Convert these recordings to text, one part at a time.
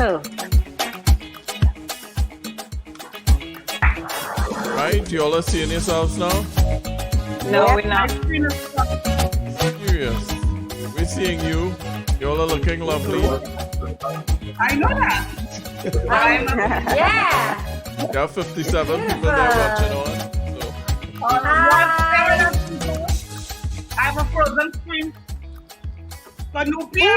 Camille. Right? You all are seeing yourselves now? No, we're not. Serious. We're seeing you. You all are looking lovely. I know that. Yeah. There are 57 people there watching on. So. I have a frozen screen. Canopia.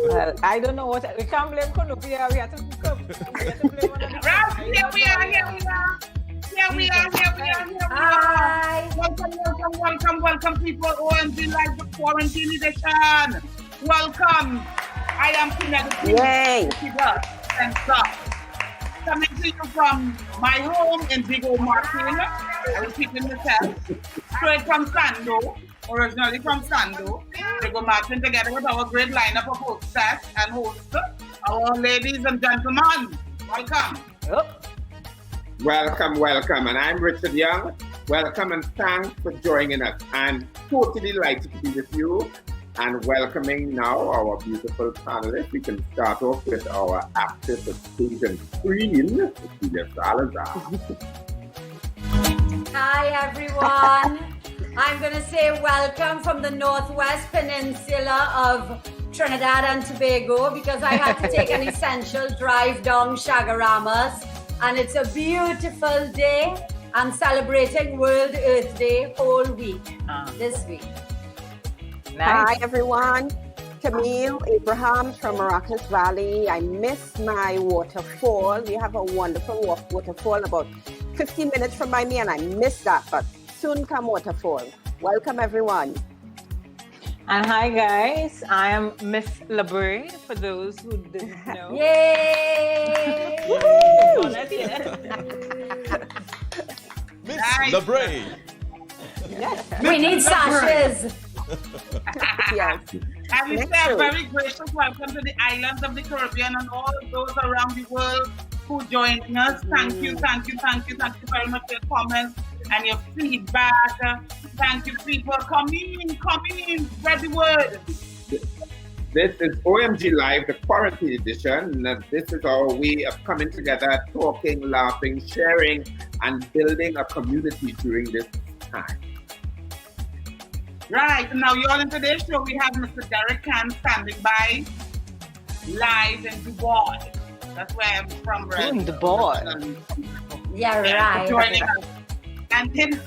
Well, I don't know what we can't blame Canopia. We have to come. We have to blame one of the Here we are. Hi. Welcome, people. OMG Live, the quarantine edition. Welcome. I am Penelope. Yay. Coming to you from my home in Ragoobarsingh. I was keeping myself straight from Sando, originally from Sando. Ragoobarsingh together with our great lineup of hostess and hosts, our ladies and gentlemen. Welcome. Welcome. And I'm Richard Young. Welcome and thanks for joining us. I'm totally delighted to be with you and welcoming now our beautiful panelists. We can start off with our actress of stage and screen, Cecilia Salazar. Hi, everyone. I'm going to say welcome from the Northwest Peninsula of Trinidad and Tobago because I had to take an essential drive down Shagaramas. And it's a beautiful day. I'm celebrating World Earth Day all week, this week. Nice. Hi, everyone. Camille, Abraham from Maracas Valley. I miss my waterfall. We have a wonderful waterfall about 15 minutes from by me, and I miss that, but soon come waterfall. Welcome, everyone. And hi, guys. I am Miss LeBray, for those who didn't know. Yay! Vaughnette here. Miss LeBray. Yes. We need sashes. Yes. And we say a very gracious welcome to the islands of the Caribbean and all of those around the world who joined us. Thank you very much for your comments and your feedback. Thank you, people. Come in, spread the word. This is OMG Live, the quarantine edition. This is our way of coming together, talking, laughing, sharing, and building a community during this time. Right, now you're in today's show. We have Mr. Derek Khan standing by live in Doobal. That's where I'm from, right? Doobal. Yeah, right. Joining us. And in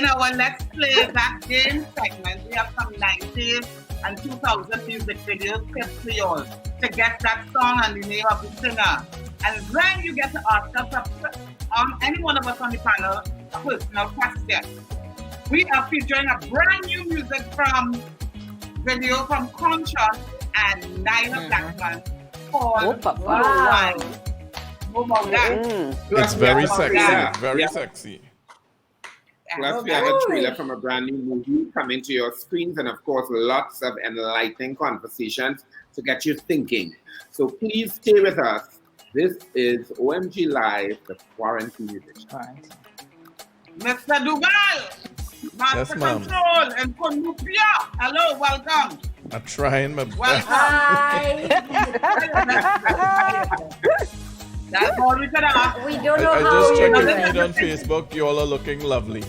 our Let's Play That Game segment, we have some 90s and 2000 music videos clips for you all to get that song and the name of the singer. And then you get to ask us, any one of us on the panel, a personal question. We are featuring a brand new music video from Conscious and Nyla Blackman called Wow. It's very sexy. Sexy. Plus, we have a trailer from a brand new movie coming to your screens, and of course, lots of enlightening conversations to get you thinking. So please stay with us. This is OMG Live, the quarantine edition. Mr. Doobal, Master Control, and Canopia. Hello, welcome. I'm trying my best. Hi. That's all we can ask. We don't know I how just you're checked doing. your feed on Facebook. You all are looking lovely.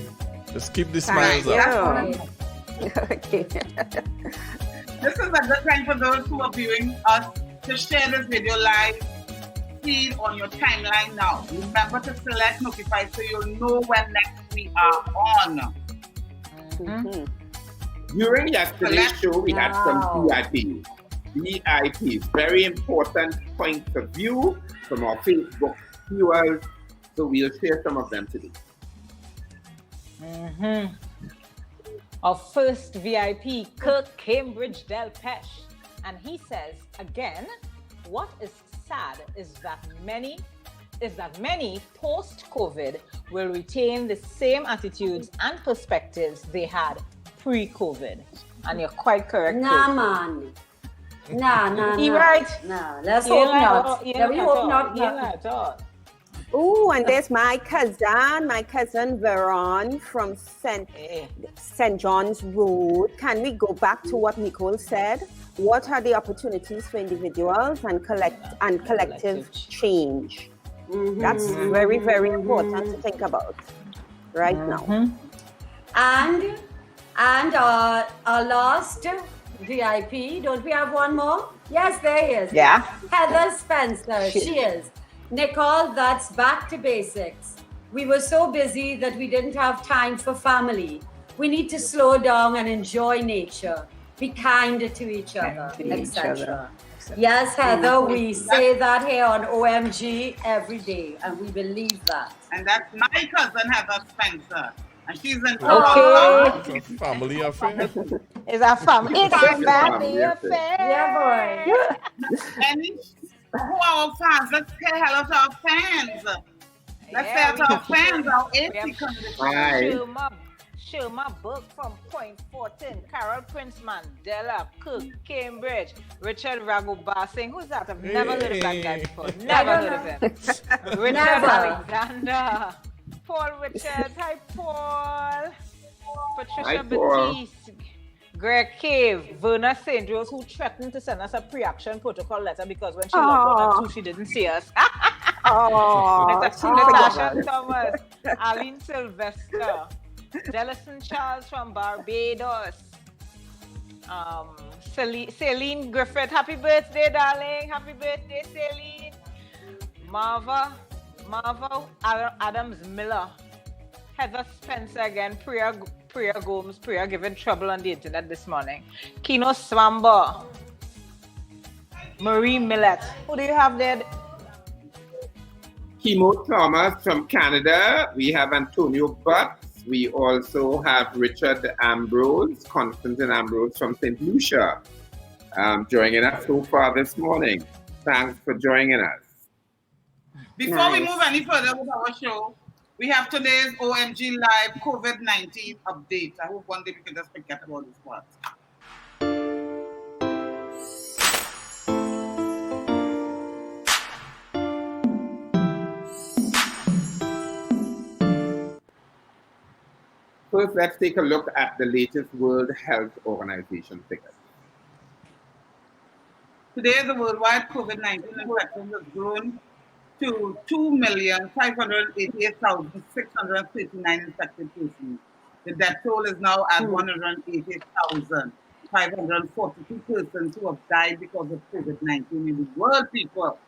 Just keep the smiles up. Okay. This is a good time for those who are viewing us to share this video live feed on your timeline now. Remember to select notify so you'll know when next we are on. Mm-hmm. During yesterday's show, we had some VIPs, very important points of view from our Facebook viewers. So we'll share some of them today. Mm-hmm. Our first VIP, Kirk Cambridge Del Pesh. And he says, again, what is sad is that many post-COVID will retain the same attitudes and perspectives they had pre-COVID. And you're quite correct. Nah, man. Nah. You're right. No, let's hope not. Yeah, we hope not. Oh, and there's my cousin Veron from St. John's Road. Can we go back to what Nicole said? what are the opportunities for individuals and collective change? That's very, very important to think about right now. And our last VIP, don't we have one more? Yes, there he is. Yeah. Heather Spencer, she is. Nicole, that's back to basics. We were so busy that we didn't have time for family. We need to slow down and enjoy nature, be kind to each other, etc. Yes, Heather, we say that here on OMG every day, and we believe that. And that's my cousin, Heather Spencer. And she's in Okay. It's a family affair. It's a family. It's a family affair. Yeah, boy. And who are our fans? Let's say hello to our fans. Let's say hello to our fans, our 80 countries. Show my book from Point 14, Carol Prince Mandela, Cook, Cambridge, Richard Ragoobarsingh. Who's that? I've never heard of that guy before. Never heard of him. Richard Alexander. Paul Richard. Hi, Paul. Patricia Batiste. Greg Cave. Verna St. Rose, who threatened to send us a pre-action protocol letter because when she logged on at 2, she didn't see us. Natasha Thomas. Aline Sylvester. Delison Charles from Barbados. Celine Griffith. Happy birthday, darling. Happy birthday, Celine. Marva Adams Miller. Heather Spencer again. Priya Gomes. Priya giving trouble on the internet this morning. Kino Swamba. Marie Millett. Who do you have there? Kimo Thomas from Canada. We have Antonio Butts. We also have Richard Ambrose, Constantine Ambrose from St. Lucia, joining us so far this morning. Thanks for joining us. Before we move any further with our show, we have today's OMG Live COVID-19 update. I hope one day we can just forget about this part. First, let's take a look at the latest World Health Organization figures. Today, the worldwide COVID-19 infections have grown to 2,588,639 infected persons. The death toll is now at 180,542 persons who have died because of COVID-19 in the world, people.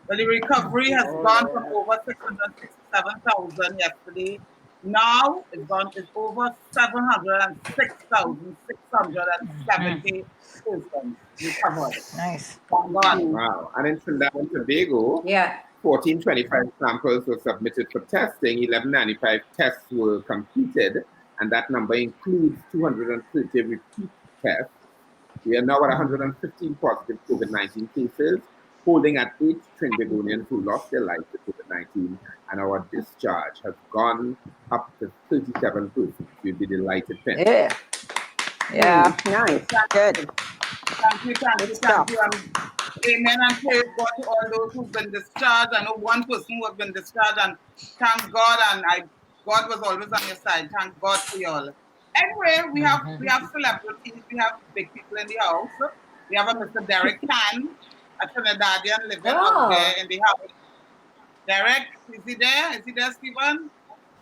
But the recovery has gone from over 667,000 yesterday. Now it's over 706,670 persons recovered. Nice. Wow. And in Trinidad and Tobago, 1,425 samples were submitted for testing, 1,195 tests were completed, and that number includes 230 repeat tests. We are now at 115 positive COVID-19 cases, holding at 8 Trinidadians who lost their lives to COVID-19, and our discharge has gone up to 37 persons. We'll be delighted. Yeah. Nice. Good. Thank you. Amen and praise God to all those who've been discharged. I know one person who has been discharged, and thank God, and God was always on your side. Thank God for you all. Anyway, we have celebrities, we have big people in the house. We have a Mr. Derek Khan, a Trinidadian living out there in the house. Derek, is he there? Is he there, Stephen?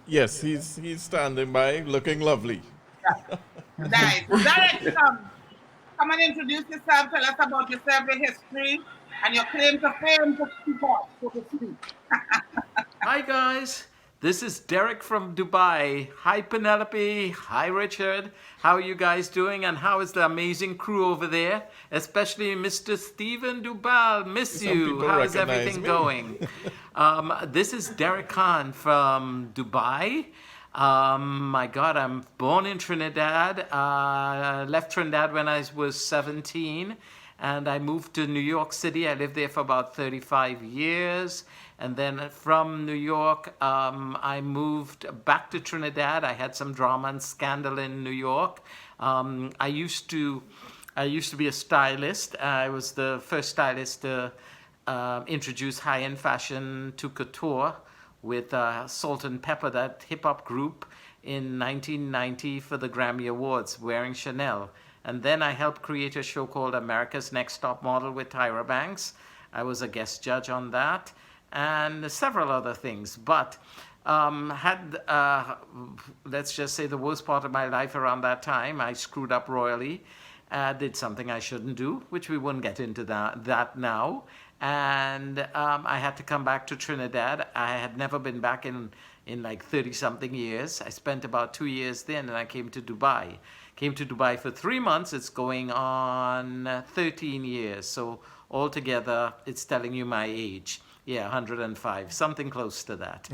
Yes, he's standing by, looking lovely. Nice. Derek, come and introduce yourself. Tell us about yourself, your history, and your claim to fame to speak up, so to speak. Hi, guys. This is Derek from Dubai. Hi, Penelope. Hi, Richard. How are you guys doing? And how is the amazing crew over there? Especially Mr. Stephen Doobal. Miss you. How is everything going? This is Derek Khan from Dubai. My God, I'm born in Trinidad. Left Trinidad when I was 17. And I moved to New York City. I lived there for about 35 years. And then from New York, I moved back to Trinidad. I had some drama and scandal in New York. I used to be a stylist. I was the first stylist to introduce high-end fashion to couture with Salt and Pepper, that hip-hop group, in 1990 for the Grammy Awards, wearing Chanel. And then I helped create a show called America's Next Top Model with Tyra Banks. I was a guest judge on that, and several other things. But let's just say, the worst part of my life around that time. I screwed up royally, did something I shouldn't do, which we won't get into that now. And I had to come back to Trinidad. I had never been back in like 30-something years. I spent about 2 years then, and I came to Dubai. Came to Dubai for 3 months. It's going on 13 years. So altogether, it's telling you my age. Yeah, 105, something close to that.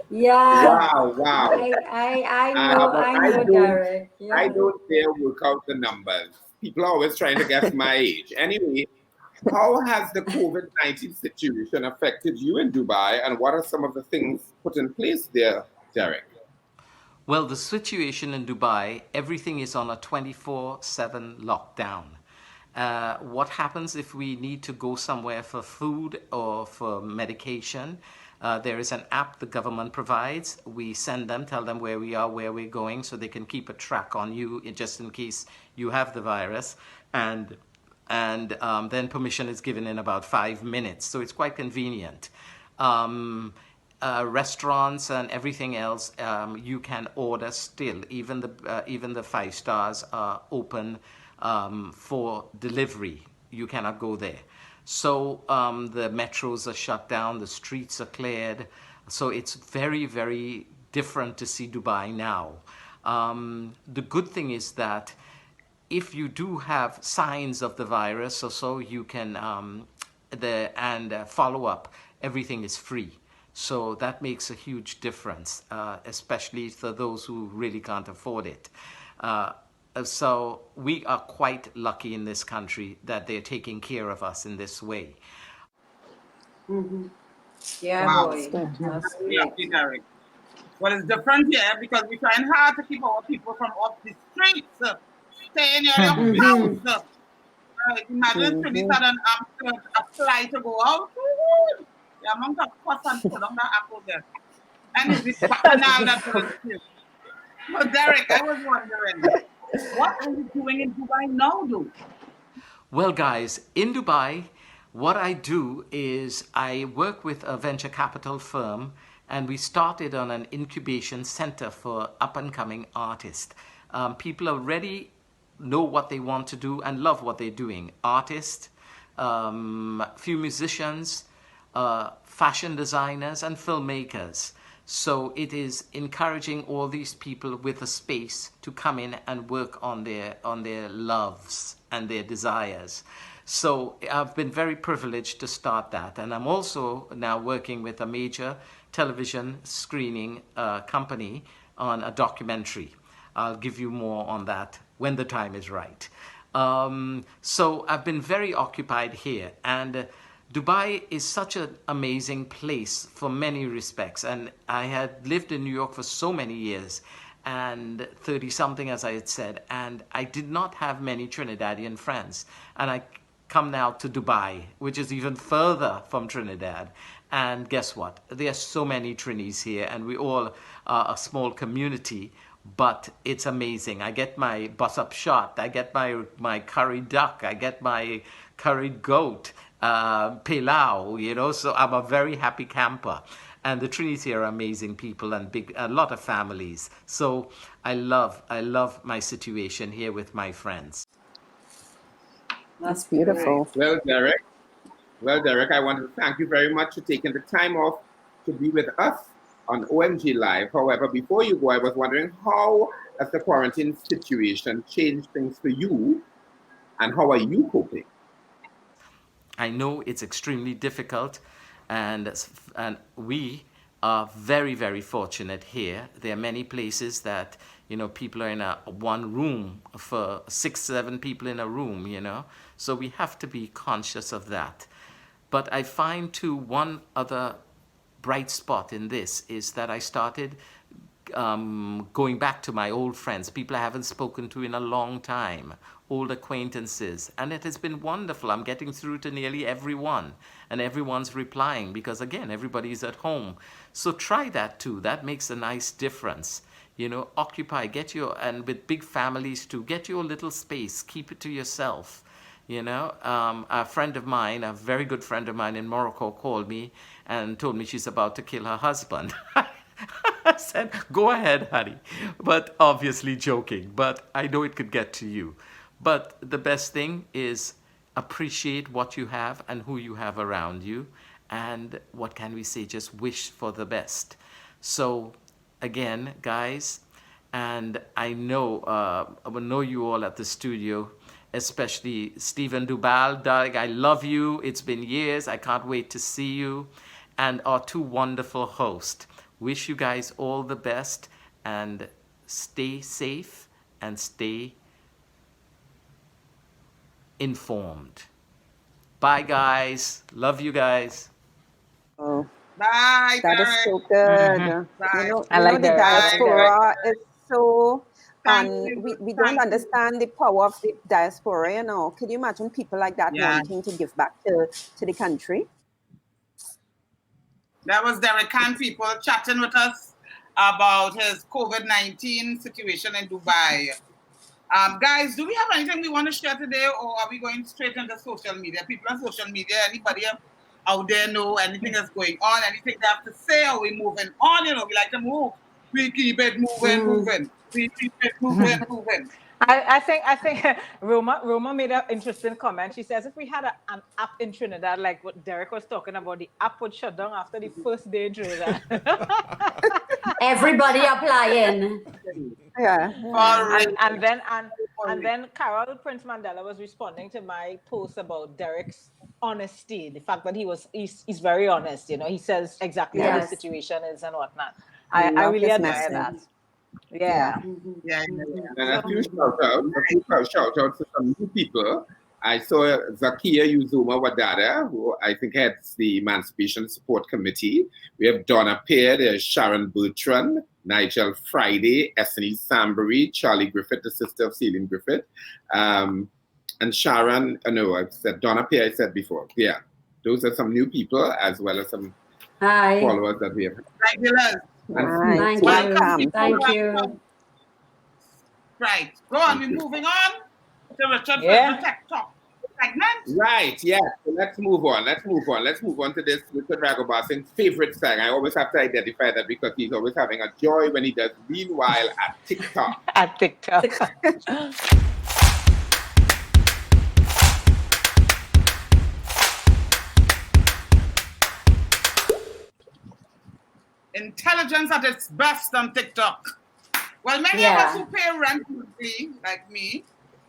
Yeah. Wow. I know, Derek. Yeah. I don't dare work out the numbers. People are always trying to guess my age. Anyway, how has the COVID-19 situation affected you in Dubai, and what are some of the things put in place there, Derek? Well, the situation in Dubai, everything is on a 24/7 lockdown. What happens if we need to go somewhere for food or for medication? There is an app the government provides. We send them, tell them where we are, where we're going, so they can keep a track on you just in case you have the virus. And then permission is given in about 5 minutes. So it's quite convenient. Restaurants and everything else, you can order still. Even the 5 stars are open for delivery. You cannot go there. So the metros are shut down, the streets are cleared. So it's very, very different to see Dubai now. The good thing is that if you do have signs of the virus or so, you can follow up. Everything is free. So that makes a huge difference, especially for those who really can't afford it. So we are quite lucky in this country that they're taking care of us in this way. Mm-hmm. Yeah, Wow. boy. That's Yeah, great. Derek. Well, it's different here because we're trying hard to keep our people from off the streets. Stay in your house. Imagine if had an app to apply to go out. The amount of cost and put on that apple there. And it's this bacchanal that goes. So, Derek, I was wondering, what are you doing in Dubai now, though? Well, guys, in Dubai, what I do is I work with a venture capital firm, and we started on an incubation center for up-and-coming artists. People already know what they want to do and love what they're doing. Artists, few musicians, fashion designers, and filmmakers. So it is encouraging all these people with a space to come in and work on their loves and their desires. So I've been very privileged to start that. And I'm also now working with a major television screening company on a documentary. I'll give you more on that when the time is right. So I've been very occupied here. And Dubai is such an amazing place for many respects. And I had lived in New York for so many years, and 30-something, as I had said, and I did not have many Trinidadian friends. And I come now to Dubai, which is even further from Trinidad. And guess what? There are so many Trinis here, and we all are a small community. But it's amazing. I get my bus-up shot. I get my curry duck. I get my curried goat. Pilau, so I'm a very happy camper. And the Trinis here are amazing people and a lot of families. So I love my situation here with my friends. That's beautiful. Well, Derek, I want to thank you very much for taking the time off to be with us on OMG Live. However, before you go, I was wondering, how has the quarantine situation changed things for you, and how are you coping? I know it's extremely difficult, and we are very, very fortunate here. There are many places that, people are in one room for 6, 7 people in a room, So we have to be conscious of that. But I find too, one other bright spot in this is that I started going back to my old friends, people I haven't spoken to in a long time, old acquaintances, and it has been wonderful. I'm getting through to nearly everyone, and everyone's replying because, again, everybody's at home. So try that too. That makes a nice difference. You know, occupy, and with big families too, get your little space, keep it to yourself. You know, a friend of mine, a very good friend of mine in Morocco, called me and told me she's about to kill her husband. I said, go ahead, honey. But obviously joking, but I know it could get to you. But the best thing is appreciate what you have and who you have around you. And what can we say? Just wish for the best. So again, guys, and I will know you all at the studio, especially Stephen Doobal. Doug, I love you. It's been years. I can't wait to see you. And our two wonderful hosts. Wish you guys all the best and stay safe and stay informed. Bye, guys. Love you guys. Oh, Bye, that is Derek. so good. Bye. I like The that. diaspora is so, Thank you. we don't Thank you. understand the power of the diaspora, you know. Can you imagine people like that Yeah. wanting to give back to the country? That was Derek Khan people chatting with us about his COVID-19 situation in Dubai. Guys, do we have anything we want to share today, or are we going straight into social media? People on social media, anybody out there know anything that's going on, anything they have to say, or we moving on? You know, we like to move. We keep it moving. We keep it moving. I think Roma made an interesting comment. She says if we had an app in Trinidad, like what Derek was talking about, the app would shut down after the first day in Trinidad. Everybody applying. Yeah. And then Carol Prince Mandela was responding to my post about Derek's honesty, the fact that he's very honest. You know, he says exactly how the situation is and whatnot. I really admire that. Yeah. And a few shout outs to some new people. I saw Zakia Uzuma Wadada, who I think heads the Emancipation Support Committee. We have Donna Pear, there's Sharon Bertrand, Nigel Friday, Essany Sambury, Charlie Griffith, the sister of Celine Griffith, and Sharon, I said Donna Pear, I said before. Yeah, those are some new people as well as some followers that we have. Regulars. Thank you. Right. Go on, we're moving on to Richard Tech Talk segment. Right, yeah. So let's move on to this Richard Ragoobarsing's favorite song. I always have to identify that because he's always having a joy when he does Meanwhile at TikTok. At TikTok. Intelligence at its best on TikTok. Well, many of us who pay rent monthly, like me,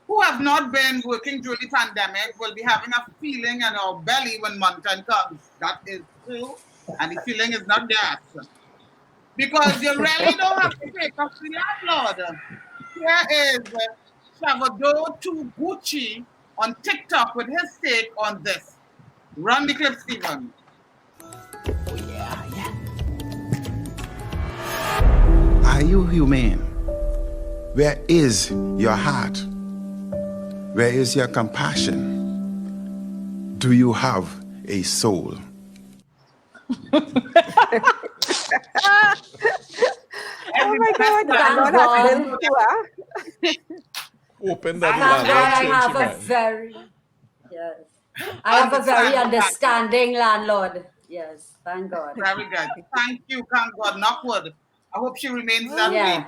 who have not been working during the pandemic, will be having a feeling in our belly when month end comes. That is true, and the feeling is not gas. Because you really don't have to pay up to the landlord. Here is Salvador to Gucci on TikTok with his take on this. Run the clip, Stephen. Are you humane? Where is your heart? Where is your compassion? Do you have a soul? Oh my God, Open that I have a very understanding landlord. Yes, thank God. Very good. Thank you, thank God. Knock wood. I hope she remains that way.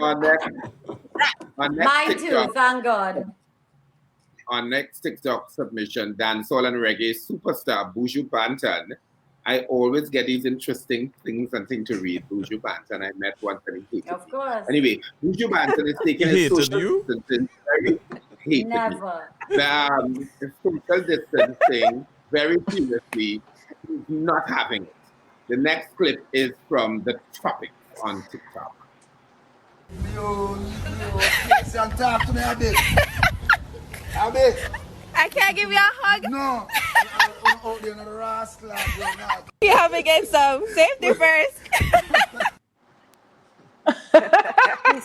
Mine too, thank God. Our next TikTok submission, dancehall and reggae superstar Buju Banton. I always get these interesting things and things to read. Buju Banton, I met once and he hated Of course. Anyway, Buju Banton is taking his social distancing very hated Never. The social distancing very seriously. He's not having it. The next clip is from The Tropics on TikTok. Talk to me a bit. I can't give you a hug. No. You have to get some. Safety first.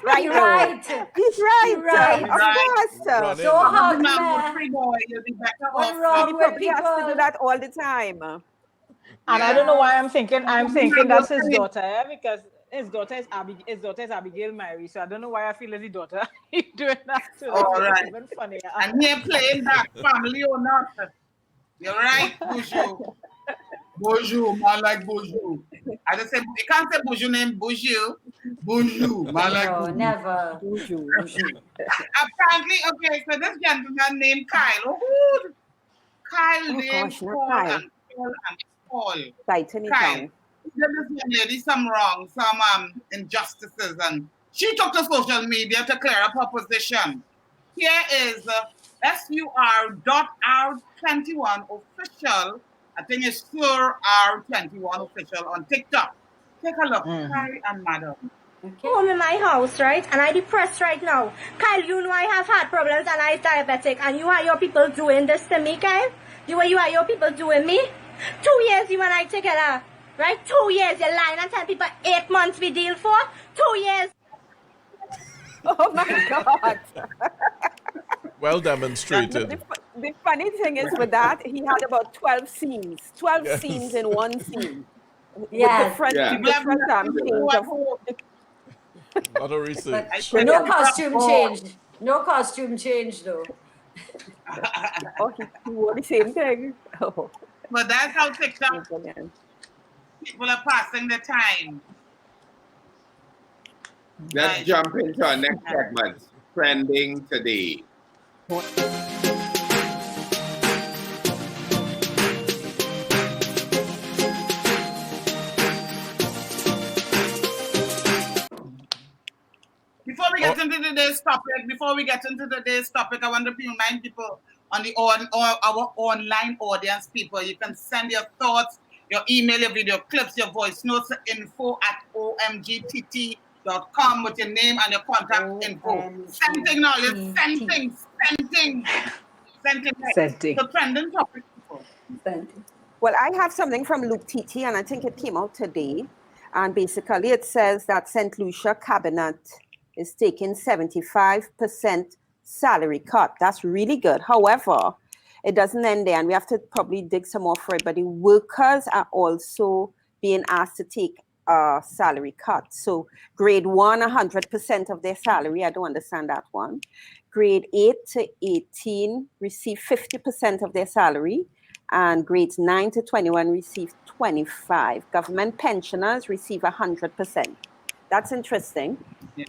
right. You're though. right. He's right. You're right. Of Right. course. Run So in. hot, Remember, man. free boy, you'll be better What's off. wrong He with probably has to do people? that all the time. And I don't know why I'm thinking that's his Okay. daughter, because his daughter is Abigail Mary. So I don't know why I feel as his daughter he's doing that too. Like, All it's right. even funnier. And here playing back, family or not. You're right, Bonjour. Bonjour, man like Bonjour. I just say, you can't say Bonjour name Bonjour. Bonjour, man like No, Bonjour. never. Apparently, okay, so this gentleman named Kyle. Oh, Kyle Oh, named gosh, not Paul Kyle. and Paul and Paul. Tighten it Kyle. down. He did this young lady some wrong, some injustices, and she took to social media to clear up her position. Here is SUR.R21 official. I think it's SUR.R21 official on TikTok. Take a look, Kyle and Madam. Home in my house, right? And I depressed right now. Kyle, you know I have heart problems and I diabetic, and you are your people doing this to me, Kyle? You are your people doing me? 2 years you and I together, right? 2 years, you're lying and telling people 8 months we deal for? 2 years. Oh my God. Well demonstrated. The funny thing is with that, he had about 12 scenes. 12 Yes. scenes in one scene. Yes. With different things of Not a research. But no costume change. No costume change, though. oh, he wore the same thing. Oh, But that's how TikTok brilliant. people are passing the time. Let's Right. jump into our next segment, Trending Today. Before we get into today's topic, I want to remind people on the our online audience, people, you can send your thoughts, your email, your video clips, your voice notes to info@omgtt.com with your name and your contact info. Send thing now, you send things. So trending topic, people. Well, I have something from Luke Titi, and I think it came out today. And basically, it says that St. Lucia cabinet is taking 75% salary cut. That's really good. However, it doesn't end there, and we have to probably dig some more for it. But the workers are also being asked to take a salary cut. So grade 1, 100% of their salary. I don't understand that one. Grade 8 to 18 receive 50% of their salary, and grades 9 to 21 receive 25. Government pensioners receive 100%. That's interesting. Yeah.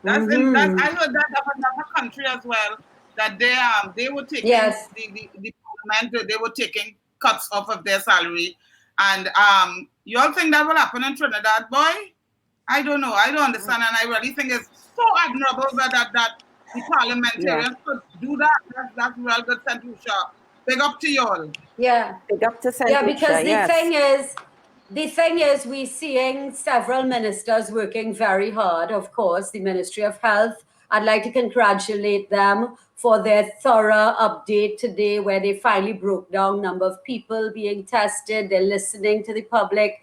I heard that of another country as well, that they were taking the parliament, they were taking cuts off of their salary. And you all think that will happen in Trinidad, boy? I don't know. I don't understand, and I really think it's so admirable that the parliamentarians could do that. That's real good, St. Lucia. Big up to y'all. Yeah. Big up to St. Yeah, Lucia, because yes. the thing is, we're seeing several ministers working very hard. Of course, the Ministry of Health. I'd like to congratulate them for their thorough update today, where they finally broke down number of people being tested. They're listening to the public.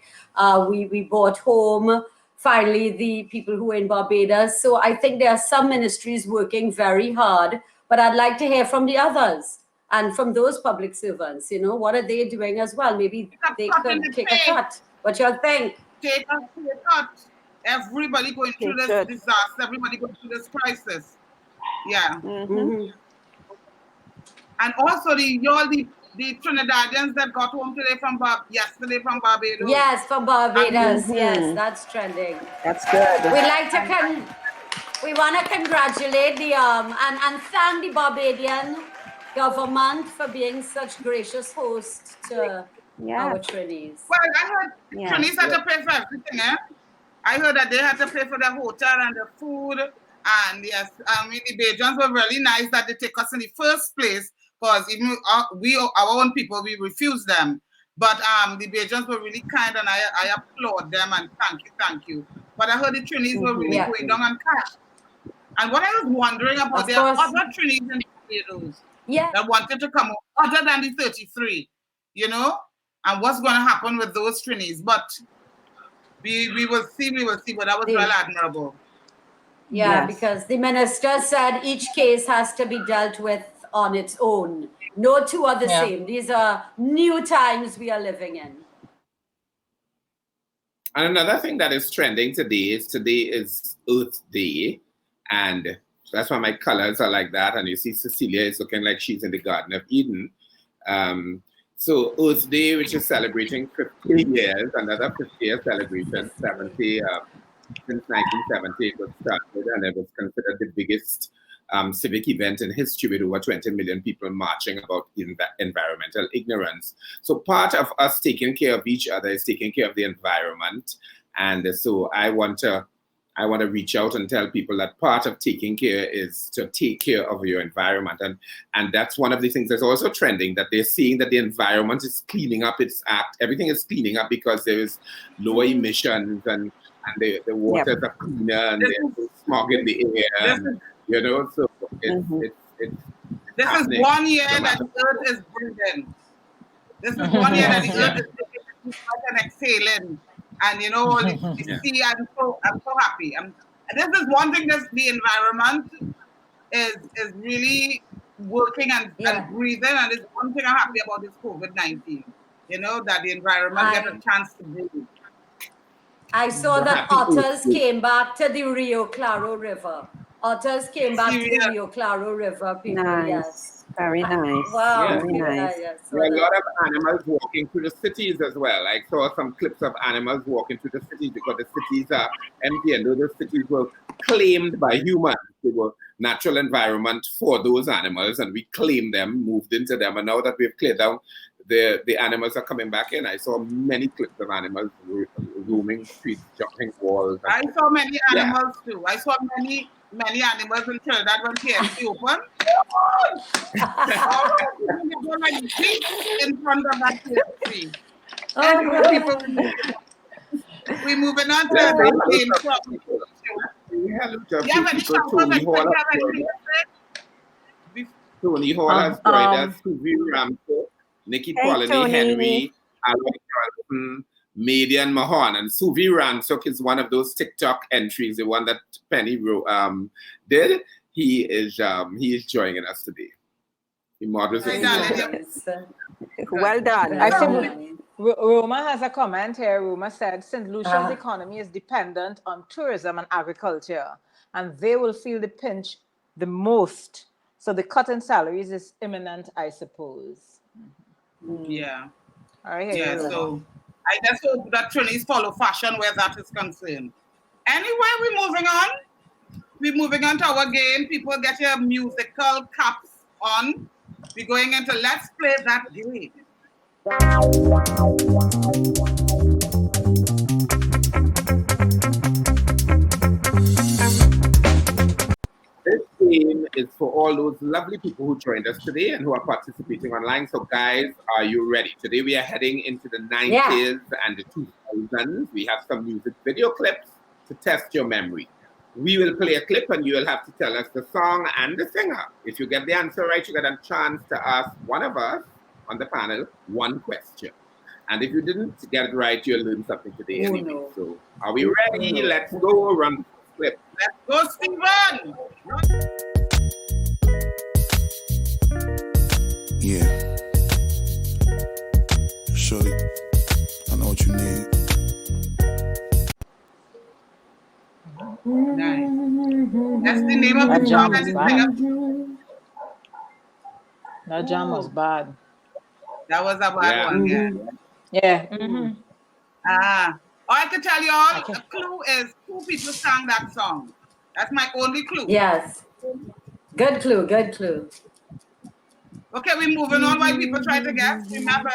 We brought home finally the people who were in Barbados. So I think there are some ministries working very hard, but I'd like to hear from the others. And from those public servants, what are they doing as well? Maybe they could take a cut. What y'all think? Take a cut. Everybody going through this disaster. Everybody going through this crisis. Yeah. Mm-hmm. And also the Trinidadians that got home yesterday from Barbados. Yes, from Barbados. Yes, that's trending. That's good. We'd like to we want to congratulate the and thank the Barbadian government for being such gracious hosts to our Trinis. Well, I heard Trinis had to pay for everything, I heard that they had to pay for the hotel and the food. And yes, the Bajans were really nice that they take us in the first place, because even our own people, we refused them. But the Bajans were really kind, and I applaud them and thank you. But I heard the Trinis were really going down on cash. And what I was wondering about, there are other Trinis in Barbados that wanted to come other than the 33, and what's going to happen with those Trinis. But we will see, but that was well admirable. Yeah, Yes. because the minister said each case has to be dealt with on its own. No two are the same. These are new times we are living in. And another thing that is trending today is Earth Day. And that's why my colors are like that. And you see Cecilia is looking like she's in the Garden of Eden. So Earth Day, which is celebrating 50 years, another 50-year celebration, 70, since 1970 it was started, and it was considered the biggest civic event in history with over 20 million people marching about environmental ignorance. So part of us taking care of each other is taking care of the environment. And so I want to reach out and tell people that part of taking care is to take care of your environment. And that's one of the things that's also trending, that they're seeing that the environment is cleaning up its act. Everything is cleaning up because there is lower emissions and the waters are cleaner and there's smog in the air. And, you know, so it's this is 1 year that the earth is breathing. This is 1 year that the earth is breathing and exhaling. And you know, you see, I'm so happy. This is one thing that the environment is really working and breathing, and it's one thing I'm happy about this COVID-19. You know, that the environment gets a chance to breathe. I saw that otters came back to the Rio Claro River. Otters came back to the Rio Claro River. People, Nice. Very nice. Wow. Very nice. There are a lot of animals walking through the cities as well. I saw some clips of animals walking through the cities because the cities are empty, and those cities were claimed by humans. They were natural environment for those animals, and we claimed them, moved into them, and now that we've cleared down, the animals are coming back in. I saw many clips of animals roaming streets, jumping walls. I saw many animals too. I saw many animals in Trinidad when KFC opened. Like deep in front of that KFC. We're moving on to the main topic. Tony Hall has joined us, Suvi Ramso, Nikki Polony, Henry, Aloy Johnson, Median Mahon, and Suvi Ramsuk is one of those TikTok entries, the one that Penny did. He is joining us today. He models it. Well done. I think Roma has a comment here. Roma said, St. Lucia's economy is dependent on tourism and agriculture, and they will feel the pinch the most. So the cut in salaries is imminent, I suppose. Yeah. All right. Yeah, so I just hope that Trinis follow fashion where that is concerned. Anyway, we're moving on. We're moving on to our game. People get your musical caps on. We're going into Let's Play That Game. This game is for all those lovely people who joined us today and who are participating online. So guys, are you ready? Today we are heading into the 90s and the 2000s. We have some music video clips to test your memory. We will play a clip and you will have to tell us the song and the singer. If you get the answer right, you get a chance to ask one of us on the panel one question. And if you didn't get it right, you'll learn something today anyway. No. So are we ready? Let's go run the clip. Let's go, Selvon! Yeah. Shorty, I know what you need. Nice. That's the name of the song and the That jam was bad. That was a bad one, Yeah. All I can tell you all, a clue is two people sang that song. That's my only clue. Yes. Good clue, good clue. Okay, we're moving on while people try to guess. Remember.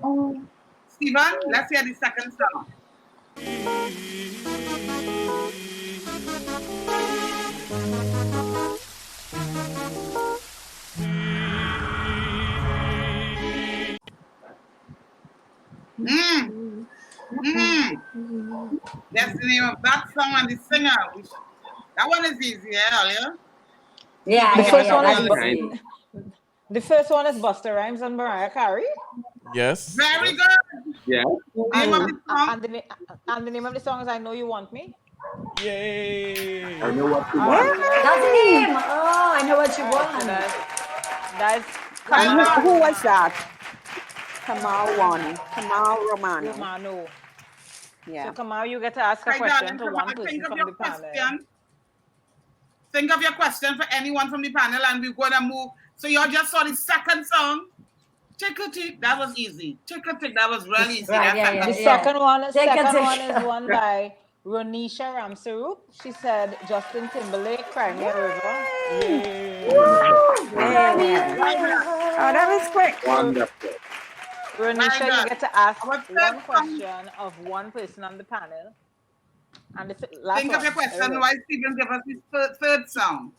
Selvon, let's hear the second song. That's the name of that song and the singer. That one is easy, yeah? Yeah, the first one is Busta Rhymes and Mariah Carey. Yes. Very good. Yeah. Name of the song? And the name of the song is I Know You Want Me. Yay! I know what you want. That's the name. Oh, I know what you want. That's And who was that? Kamal won. Kamal Romano. Romano. Yeah. So Kamal, you get to ask a Right, question darling, to one think person of from your the panel. question. Think of your question for anyone from the panel, and we're gonna move. So you all just saw the second song. Tick a tick, that was easy. Tick a tick, that was really easy. Right, That's yeah, The yeah. second one is Tick. won by Ronisha Ramsarup. She said Justin Timberlake, Crimea River. Oh, that was quick. Wonderful. Ronisha, you get to ask Our one third question of one person on the panel. And the last Think one. of your question There we go. while Stephen give us his third song.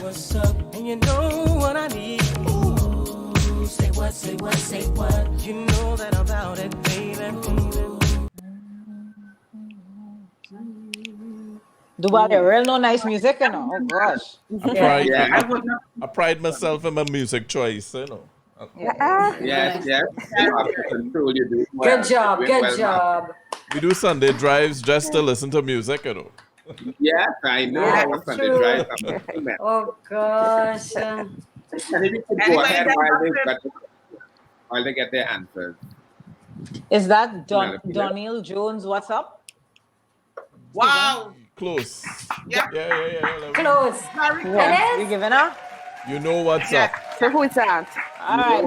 What's up? And you know what I need. Ooh, say what, say what, say what. You know that I'm about it, baby. Doobal, they real no nice music, you know. Oh gosh. I pride myself in my music choice, you know. Yes. You have to control your doing well. Good job, Doing good well, job. We do Sunday drives just to listen to music, you know. Yes, I know. Yeah, I was Sunday true. drive. Oh gosh. And if you could go ahead while they get their answers. Is that Penelope. Doniel Jones? What's up? Wow. Close. Yeah. Yeah. Close. Yeah. You giving her? You know what's up. So who's that? All right,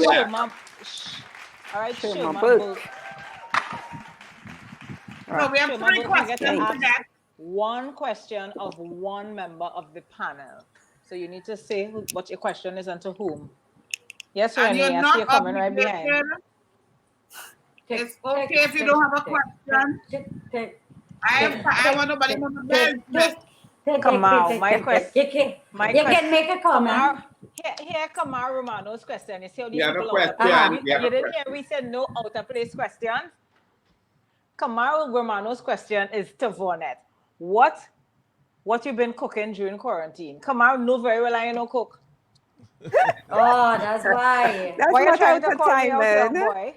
Yeah. Shuma. All right, Shuma Shuma. Book. So we have Shuma, three we can get to questions ask to that. one question of one member of the panel. So you need to say what your question is and to whom. Yes, And Renee, you're I not see you coming right behind. obligated. It's okay if you don't have a question. I want nobody to know. Come on, my question. You can make a comment. Here come our Romano's question. You see how these Yeah, people no out of question. place. Yeah, You didn't hear we said no out of place questions. Kamal Romano's question is to Vaughnette. What you been cooking during quarantine? Kamal know very well I no cook. Oh, that's why. That's Why you not trying out to of call me time, out, young man. boy?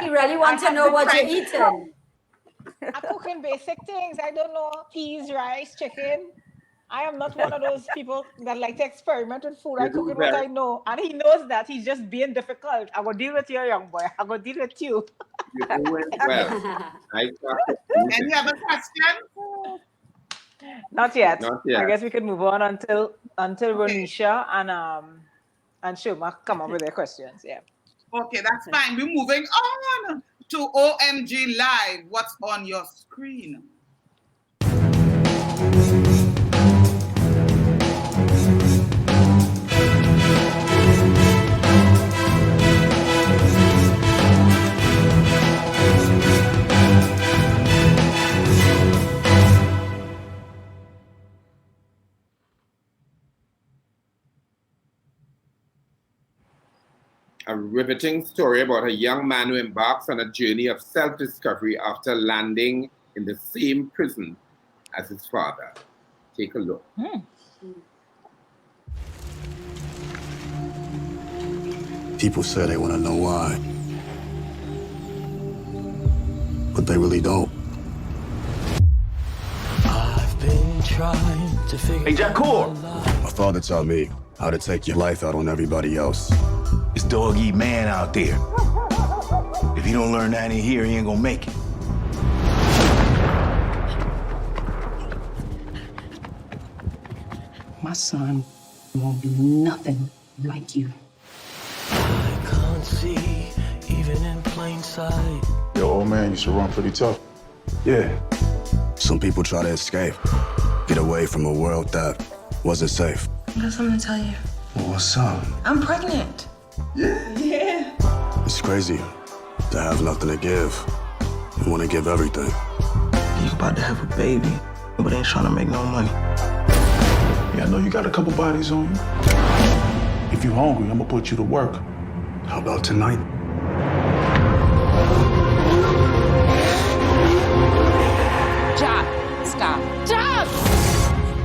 He really wants to know what you're eating. I'm cooking basic things. I don't know peas, rice, chicken. I am not one of those people that like to experiment with food. I cook with what I know. And he knows that. He's just being difficult. I'm going to deal with you, young boy. I'm going to deal with you. You're doing well. Any other question? Not yet. Not yet. I guess we can move on until Ronisha and Shuma come up with their questions. Yeah. Okay, that's fine. We're moving on to OMG Live. What's on your screen? A riveting story about a young man who embarks on a journey of self-discovery after landing in the same prison as his father. Take a look. People say they want to know why, but they really don't. I've been trying to figure Hey, Jacour! My father taught me how to take your life out on everybody else. It's dog-eat man out there. If he don't learn that in here, he ain't gonna make it. My son won't be nothing like you. I can't see, even in plain sight. Your old man used to run pretty tough. Yeah. Some people try to escape, get away from a world that wasn't safe. I got something to tell you. Well, what's up? I'm pregnant. Yeah. It's crazy to have nothing to give. You want to give everything. You about to have a baby, but ain't trying to make no money. Yeah, I know you got a couple bodies on you. If you're hungry, I'm gonna put you to work. How about tonight? Job, stop. Job!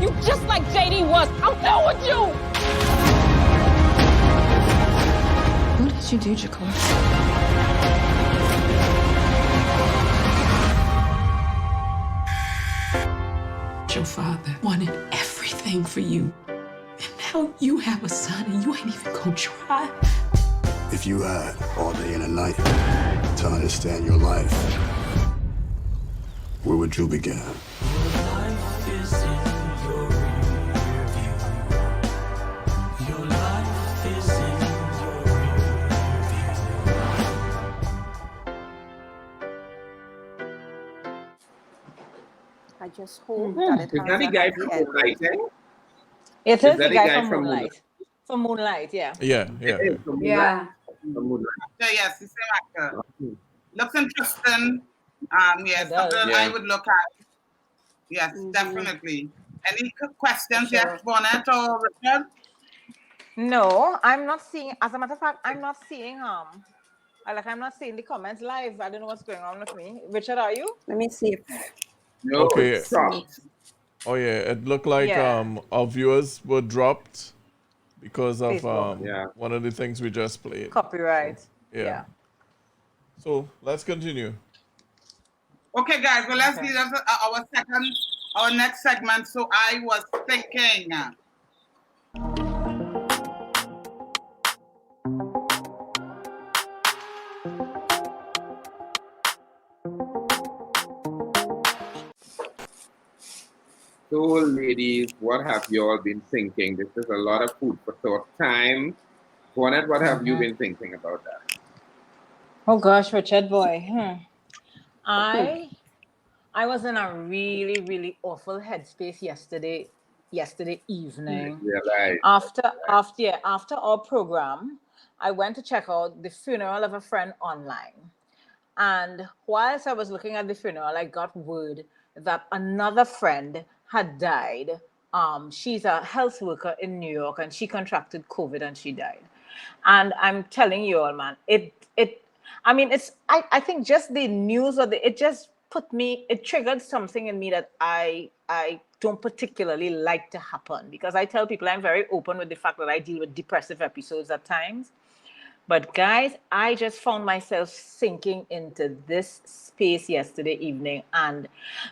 You just like JD was. I'm done with you! What did you do, Jacob? Your father wanted everything for you. And now you have a son and you ain't even gonna try. If you had all day and a night to understand your life, where would you begin? I just hope that it Is has that the a guy happy from ending. Moonlight, eh? It Is is that the the guy guy from from Moonlight. From Moonlight, yeah. Yeah, yeah. It is from Moonlight. Yeah. From Moonlight. So yes, the same actor. Looks interesting. Yes, It does. something Yeah. I would look at. Yes, definitely. Any questions For yet, sure. Vaughnette or Richard? No, I'm not seeing. As a matter of fact, I'm not seeing I'm not seeing the comments live. I don't know what's going on with me. Richard, are you? Let me see if No, Okay. it's stopped. Oh yeah, it looked like Yeah. our viewers were dropped because of Facebook. Yeah. one of the things we just played. Copyright. Yeah. Yeah. So let's continue. Okay, guys. Well, let's Okay. get our next segment. So I was thinking. So, ladies, what have you all been thinking? This is a lot of food for thought time. Vaughnette, what have you been thinking about that? Oh gosh, Richard boy. I was in a really, really awful headspace yesterday evening. Realize. After our program, I went to check out the funeral of a friend online. And whilst I was looking at the funeral, I got word that another friend had died. She's a health worker in New York and she contracted COVID and she died. And I'm telling you all, man, I think just the news it just it triggered something in me that I don't particularly like to happen, because I tell people I'm very open with the fact that I deal with depressive episodes at times. But guys, I just found myself sinking into this space yesterday evening. And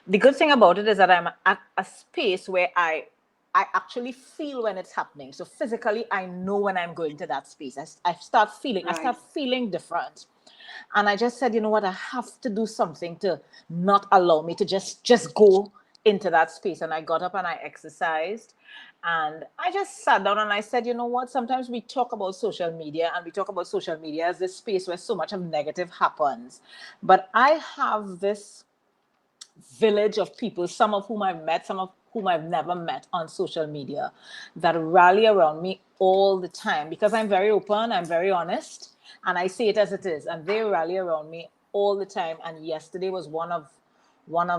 the good thing about it is that I'm at a space where I actually feel when it's happening. So physically, I know when I'm going to that space. I start feeling different. And I just said, you know what, I have to do something to not allow me to just go into that space. And I got up and I exercised. And I just sat down and I said, you know what, sometimes we talk about social media and we talk about social media as this space where so much of negative happens. But I have this village of people, some of whom I've met, some of whom I've never met on social media, that rally around me all the time because I'm very open, I'm very honest, and I say it as it is. And they rally around me all the time. And yesterday was one of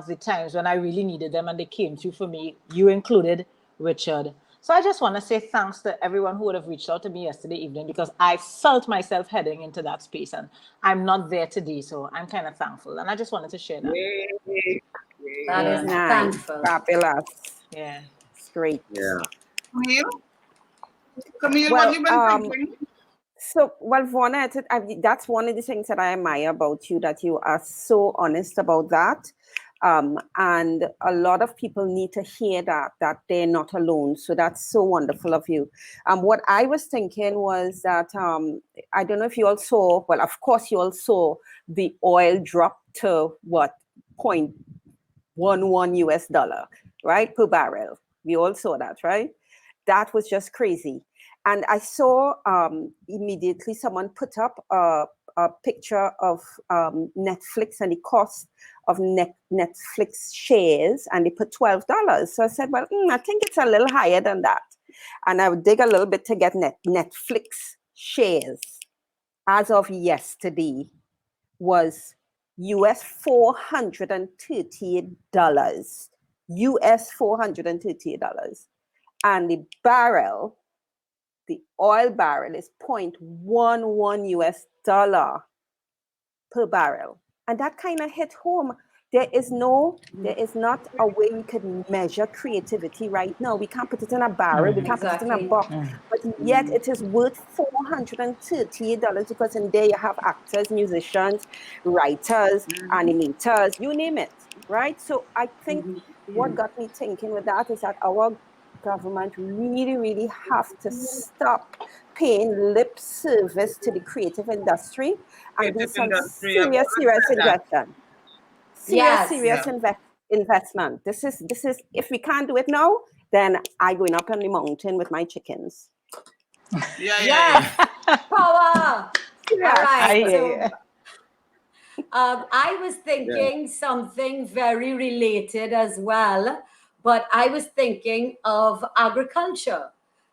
the times when I really needed them, and they came through for me, you included, Richard. So I just want to say thanks to everyone who would have reached out to me yesterday evening, because I felt myself heading into that space and I'm not there today. So I'm kind of thankful. And I just wanted to share that. Yay. That is nice, thankful. fabulous, Yeah. great. Yeah. Camille, Well, what you been thinking? So, well, Vaughnette, that's one of the things that I admire about you, that you are so honest about that. And a lot of people need to hear that they're not alone. So that's so wonderful of you. What I was thinking was that, I don't know if you all saw, well, of course you all saw the oil drop to what, 0.11 US dollar, right, per barrel. We all saw that, right? That was just crazy. And I saw immediately someone put up a picture of Netflix and the cost of Netflix shares, and they put $12. So I said, well, I think it's a little higher than that. And I would dig a little bit to get Netflix shares as of yesterday was US $438. US $438. And the barrel, the oil barrel, is 0.11 US dollar per barrel. And that kind of hit home. there is not a way we could measure creativity right now. We can't put it in a barrel, we can't put it in a box, but yet it is worth $438 because in there you have actors, musicians, writers, animators, you name it, right? So I think what got me thinking with that is that our government really, really have to stop paying lip service to the creative industry and do some serious investment. Serious investment. This is if we can't do it now, then I going up on the mountain with my chickens. Yes. Power. Yes. All right. I was thinking something very related as well, but I was thinking of agriculture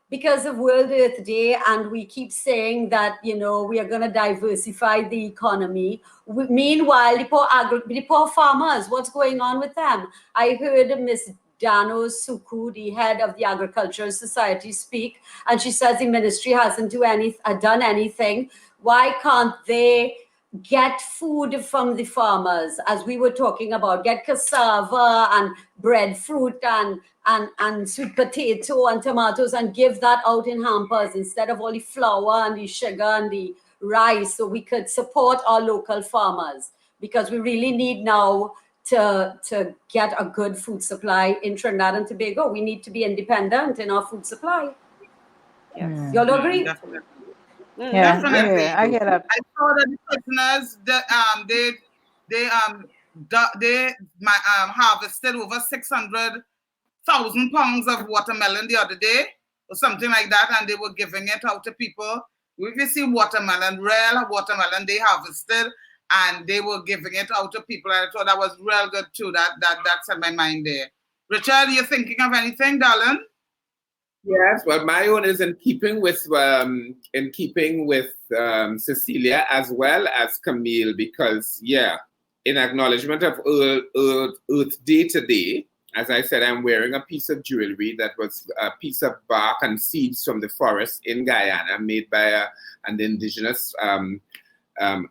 because of World Earth Day, and we keep saying that, you know, we are going to diversify the economy. Meanwhile, the poor farmers, what's going on with them? I heard Miss Dano Suku, the head of the Agricultural Society, speak, and she says the ministry hasn't done anything. Why can't they get food from the farmers, as we were talking about, get cassava and breadfruit and sweet potato and tomatoes and give that out in hampers instead of all the flour and the sugar and the rice, so we could support our local farmers, because we really need now to get a good food supply in Trinidad and Tobago. We need to be independent in our food supply. Yes. Y'all agree? Definitely. Definitely. I hear that. I saw that the prisoners they harvested over 600,000 pounds of watermelon the other day, or something like that, and they were giving it out to people. If you see watermelon, real watermelon, they harvested and they were giving it out to people. I thought that was real good too. That's in my mind there. Richard, you thinking of anything, darling? Yes, well, my own is in keeping with Cecilia as well as Camille, because in acknowledgement of Earth Day today, as I said, I'm wearing a piece of jewelry that was a piece of bark and seeds from the forest in Guyana, made by an indigenous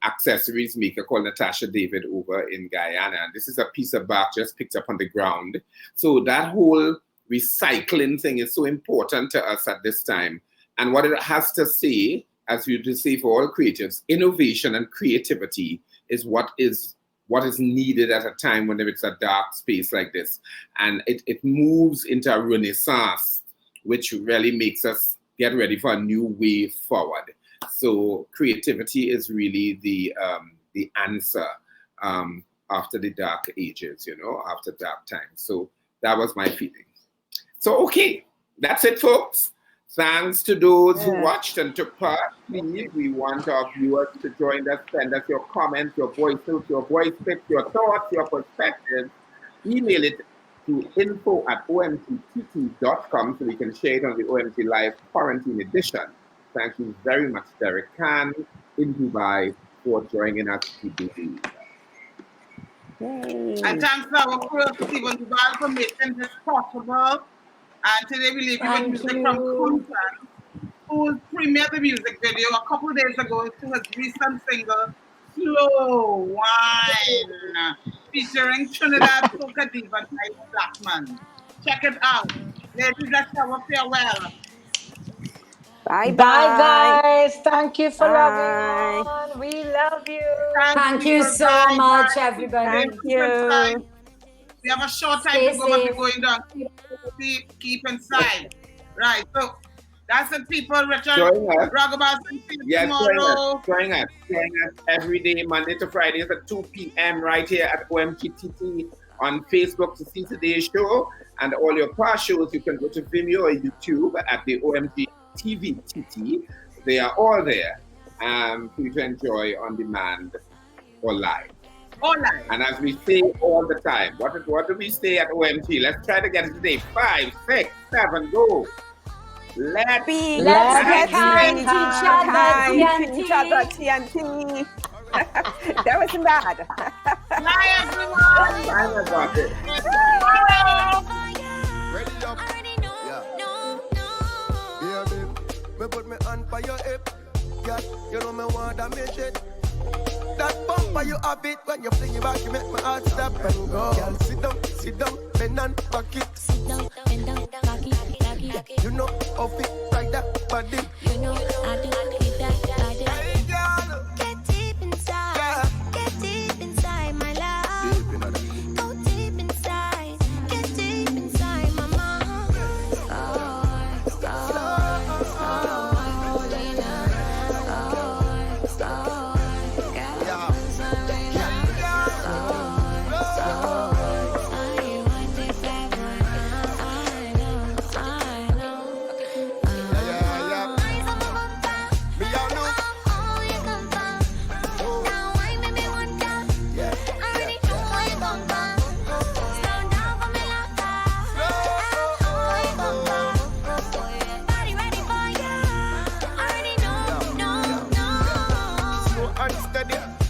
accessories maker called Natasha David over in Guyana. And this is a piece of bark just picked up on the ground. So that whole recycling thing is so important to us at this time. And what it has to say, as you do say for all creatives, innovation and creativity is what is needed at a time when it's a dark space like this. And it moves into a renaissance, which really makes us get ready for a new way forward. So creativity is really the answer after the dark ages, after dark times. So that was my feeling. So, okay, that's it, folks. Thanks to those who watched and took part. We want our viewers to join us, send us your comments, your voice notes, your voice clips, your thoughts, your perspectives. Email it to info@omgtt.com so we can share it on the OMG Live Quarantine Edition. Thank you very much, Derek Khan in Dubai, for joining us today. And thanks to our crew, Stephen Doobal, for making this possible. And today we leave you with music from Kuntan, who premiered the music video a couple days ago to his recent single, Slow Wine, featuring Trinidad soca diva Type Blackman. Check it out. Ladies, let's have a farewell. Bye, guys. Thank you for loving on. We love you. Thank you so much, everybody. Thank you. We have a short time to go, but we're going down. Keep inside. Right. So that's it, people. Richard, Ragoobarsingh, see you tomorrow. Join us every day, Monday to Friday at 2 p.m. right here at OMGTT on Facebook to see today's show. And all your past shows, you can go to Vimeo or YouTube at the OMG TV TT. They are all there for you to enjoy on demand or live. And as we say all the time, what do we say at OMG? Let's try to get it today. 5, 6, 7, go. Let's be kind to each other, TNT. That wasn't bad. Bye, everyone. Ready up. Yeah, babe. Me put me hand by your hip. Yeah, you know me want to make it. that bumper you have it. When you fling it back, you make my heart stop and go. Girl, sit down, bend and back it. Sit down, bend down, back it. You know how fit like that body. You know I do it that body. Hey, girl. Get deep inside, get deep inside my love. Go deep inside, get deep inside my mind.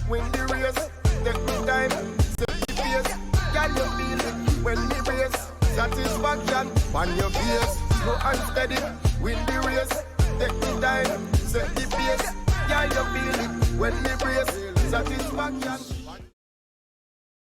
Win the race, take me time, set the pace. Can you feel it when the race? Satisfaction on your face. Slow and steady, win the race, take me time, set the pace. Can you feel it when the race? Satisfaction.